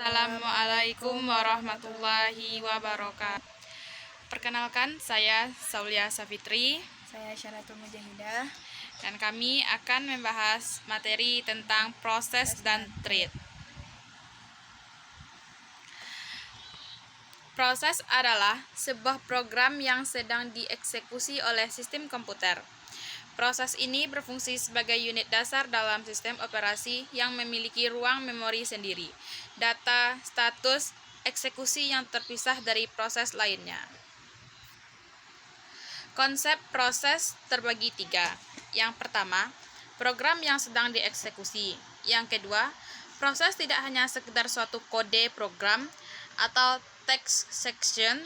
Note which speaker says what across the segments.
Speaker 1: Assalamualaikum warahmatullahi wabarakatuh. Perkenalkan, saya Saulia Safitri
Speaker 2: Saya Syaratul Mujahidah.
Speaker 1: dan kami akan membahas materi tentang proses dan treat. Proses adalah sebuah program yang sedang dieksekusi oleh sistem komputer. Proses ini berfungsi sebagai unit dasar dalam sistem operasi yang memiliki ruang memori sendiri, data, status, eksekusi yang terpisah dari proses lainnya. Konsep proses terbagi tiga. Yang pertama, program yang sedang dieksekusi. Yang kedua, proses tidak hanya sekedar suatu kode program atau text section,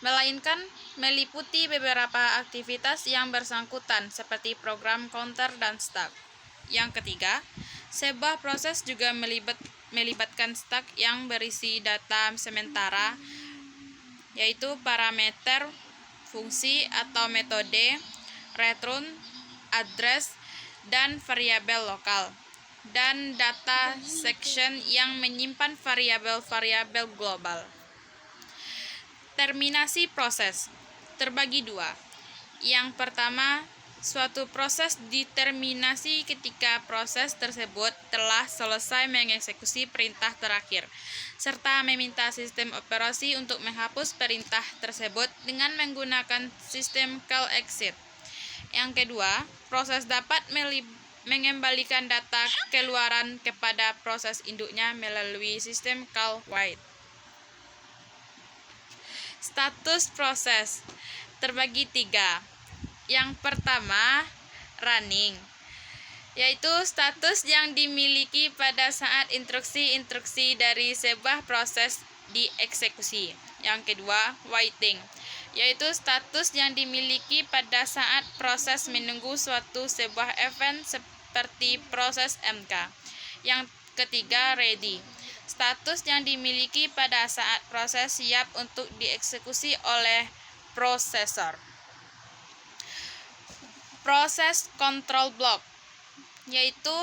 Speaker 1: melainkan meliputi beberapa aktivitas yang bersangkutan seperti program counter dan stack. Yang ketiga, sebuah proses juga melibatkan stack yang berisi data sementara, yaitu parameter, fungsi atau metode, return, address, dan variabel lokal, dan data section yang menyimpan variabel-variabel global. Terminasi proses terbagi dua. Yang pertama, suatu proses diterminasi ketika proses tersebut telah selesai mengeksekusi perintah terakhir, serta meminta sistem operasi untuk menghapus perintah tersebut dengan menggunakan sistem call exit. Yang kedua, proses dapat mengembalikan data keluaran kepada proses induknya melalui sistem call wait. Status proses terbagi tiga. Yang pertama, running, yaitu status yang dimiliki pada saat instruksi-instruksi dari sebuah proses dieksekusi. Yang kedua, waiting, yaitu status yang dimiliki pada saat proses menunggu sebuah event seperti proses MK. Yang ketiga, ready, status yang dimiliki pada saat proses siap untuk dieksekusi oleh prosesor. Proses control block, yaitu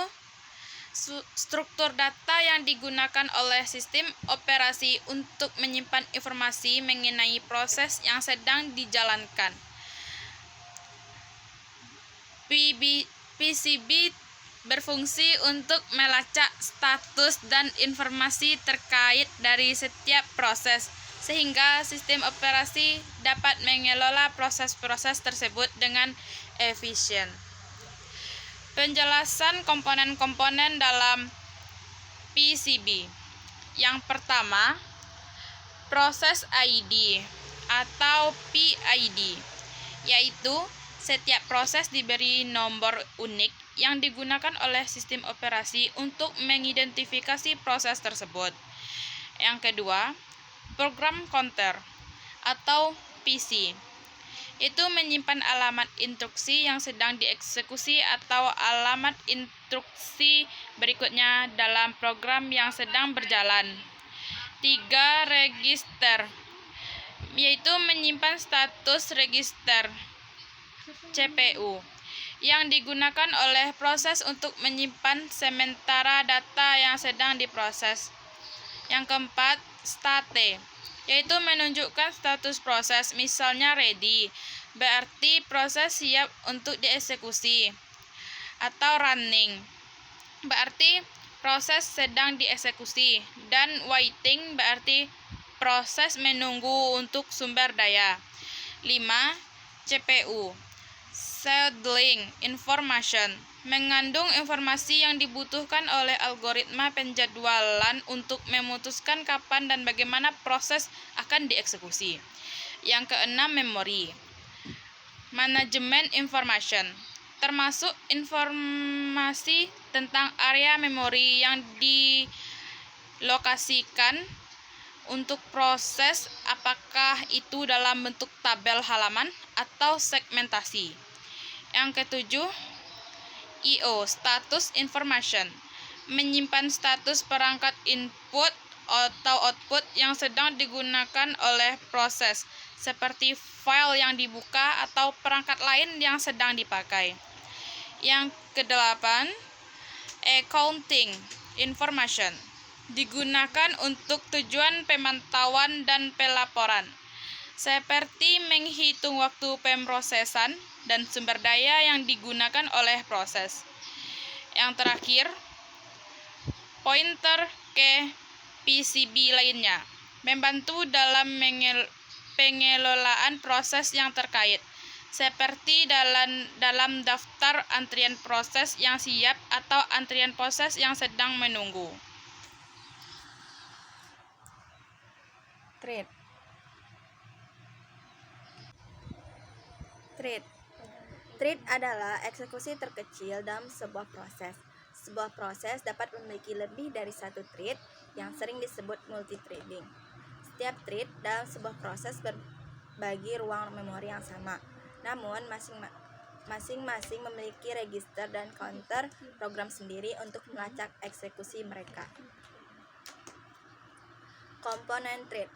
Speaker 1: struktur data yang digunakan oleh sistem operasi untuk menyimpan informasi mengenai proses yang sedang dijalankan. PCB berfungsi untuk melacak status dan informasi terkait dari setiap proses, sehingga sistem operasi dapat mengelola proses-proses tersebut dengan efisien. Penjelasan komponen-komponen dalam PCB. Yang pertama, proses ID atau PID, yaitu setiap proses diberi nomor unik yang digunakan oleh sistem operasi untuk mengidentifikasi proses tersebut. Yang kedua, program counter atau PC, itu menyimpan alamat instruksi yang sedang dieksekusi atau alamat instruksi berikutnya dalam program yang sedang berjalan. 3. Register, yaitu menyimpan status register CPU yang digunakan oleh proses untuk menyimpan sementara data yang sedang diproses. Yang keempat, state, yaitu menunjukkan status proses, misalnya ready, berarti proses siap untuk dieksekusi, atau running, berarti proses sedang dieksekusi, dan waiting berarti proses menunggu untuk sumber daya. 5. CPU, scheduling information, mengandung informasi yang dibutuhkan oleh algoritma penjadwalan untuk memutuskan kapan dan bagaimana proses akan dieksekusi. Yang keenam, memori, manajemen information, termasuk informasi tentang area memori yang dilokasikan untuk proses, apakah itu dalam bentuk tabel halaman atau segmentasi. Yang ketujuh, I/O, status information, menyimpan status perangkat input atau output yang sedang digunakan oleh proses, seperti file yang dibuka atau perangkat lain yang sedang dipakai. Yang kedelapan, accounting information, digunakan untuk tujuan pemantauan dan pelaporan, seperti menghitung waktu pemrosesan dan sumber daya yang digunakan oleh proses. Yang terakhir, pointer ke PCB lainnya, membantu dalam pengelolaan proses yang terkait, seperti dalam daftar antrian proses yang siap atau antrian proses yang sedang menunggu.
Speaker 2: Thread. Thread adalah eksekusi terkecil dalam sebuah proses. Sebuah proses dapat memiliki lebih dari satu thread yang sering disebut multithreading. Setiap thread dalam sebuah proses berbagi ruang memori yang sama, namun masing-masing memiliki register dan counter program sendiri untuk melacak eksekusi mereka. Komponen thread.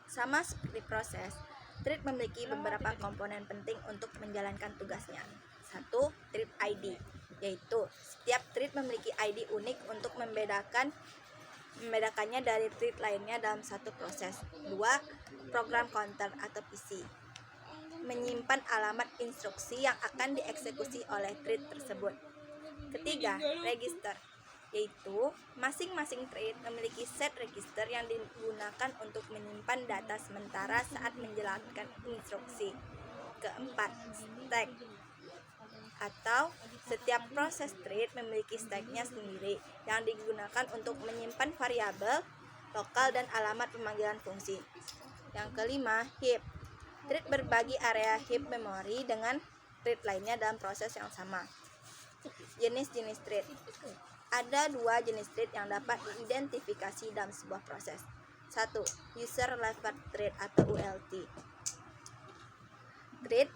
Speaker 2: Sama seperti proses, thread memiliki beberapa komponen penting untuk menjalankan tugasnya. 1. Thread ID, yaitu setiap thread memiliki ID unik untuk membedakannya dari thread lainnya dalam satu proses. 2. Program counter atau PC, menyimpan alamat instruksi yang akan dieksekusi oleh thread tersebut. 3. Register, yaitu masing-masing thread memiliki set register yang digunakan untuk menyimpan data sementara saat menjalankan instruksi. 4. Stack, atau setiap proses thread memiliki stacknya sendiri yang digunakan untuk menyimpan variabel lokal dan alamat pemanggilan fungsi. Yang 5. Heap, thread berbagi area heap memori dengan thread lainnya dalam proses yang sama. Jenis-jenis thread. Ada 2 jenis thread yang dapat diidentifikasi dalam sebuah proses. 1. User Level Thread atau ULT. Thread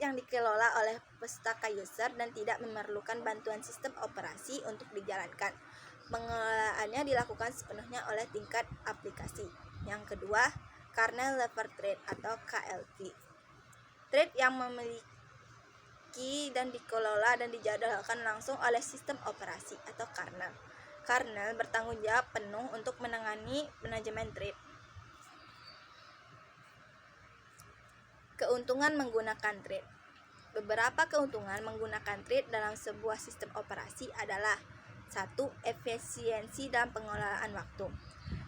Speaker 2: yang dikelola oleh pustaka user dan tidak memerlukan bantuan sistem operasi untuk dijalankan. Pengelolaannya dilakukan sepenuhnya oleh tingkat aplikasi. Yang kedua, Kernel Level Thread atau KLT. Thread yang memiliki dan dikelola dan dijadwalkan langsung oleh sistem operasi atau kernel. Kernel bertanggung jawab penuh untuk menangani manajemen thread. Keuntungan menggunakan thread. Beberapa keuntungan menggunakan thread dalam sebuah sistem operasi adalah: 1. Efisiensi dalam pengelolaan waktu.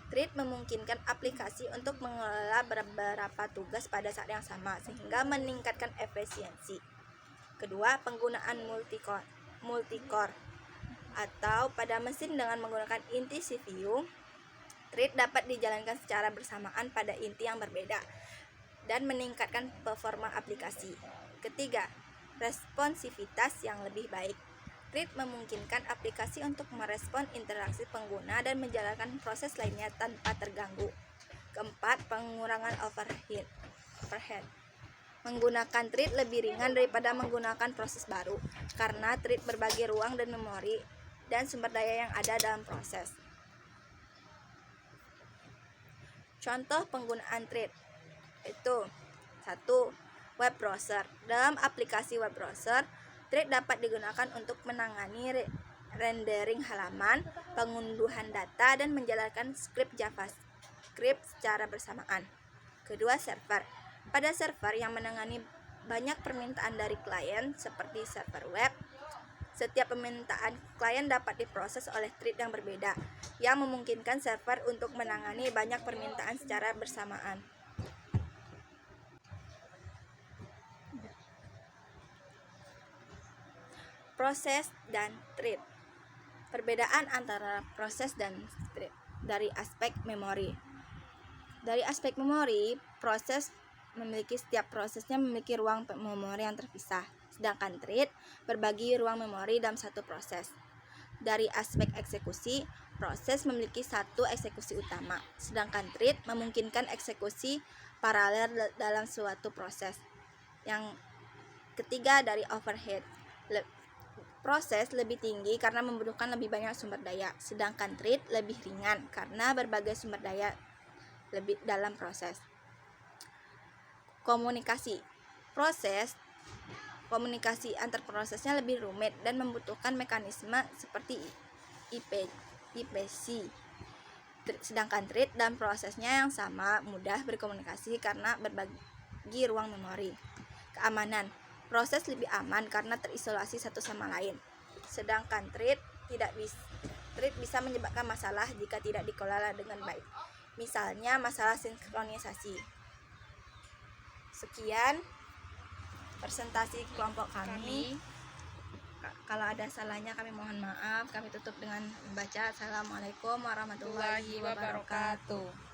Speaker 2: Thread memungkinkan aplikasi untuk mengelola beberapa tugas pada saat yang sama sehingga meningkatkan efisiensi. Kedua, penggunaan multicore atau pada mesin dengan menggunakan inti CPU, thread dapat dijalankan secara bersamaan pada inti yang berbeda dan meningkatkan performa aplikasi. Ketiga, responsivitas yang lebih baik. Thread memungkinkan aplikasi untuk merespon interaksi pengguna dan menjalankan proses lainnya tanpa terganggu. Keempat, pengurangan overhead. Menggunakan thread lebih ringan daripada menggunakan proses baru, karena thread berbagi ruang dan memori dan sumber daya yang ada dalam proses. Contoh penggunaan thread itu: 1. Web browser. Dalam aplikasi web browser, thread dapat digunakan untuk menangani rendering halaman, pengunduhan data, dan menjalankan skrip JavaScript secara bersamaan. Kedua, server. Pada server yang menangani banyak permintaan dari klien seperti server web, setiap permintaan klien dapat diproses oleh thread yang berbeda, yang memungkinkan server untuk menangani banyak permintaan secara bersamaan. Proses dan thread. Perbedaan antara proses dan thread dari aspek memori. Dari aspek memori, setiap prosesnya memiliki ruang memori yang terpisah, sedangkan thread berbagi ruang memori dalam satu proses. Dari aspek eksekusi, proses memiliki satu eksekusi utama, sedangkan thread memungkinkan eksekusi paralel dalam suatu proses. Yang ketiga, dari overhead. Proses lebih tinggi karena membutuhkan lebih banyak sumber daya, sedangkan thread lebih ringan karena berbagai sumber daya lebih dalam proses. Komunikasi antar prosesnya lebih rumit dan membutuhkan mekanisme seperti IP IPC. Sedangkan treat dan prosesnya yang sama, mudah berkomunikasi karena berbagi ruang memori. Keamanan. Proses lebih aman karena terisolasi satu sama lain. Sedangkan treat bisa menyebabkan masalah jika tidak dikelola dengan baik. Misalnya masalah sinkronisasi. Sekian presentasi kelompok kami. Kalau ada salahnya kami mohon maaf. Kami tutup dengan membaca Assalamualaikum warahmatullahi wabarakatuh.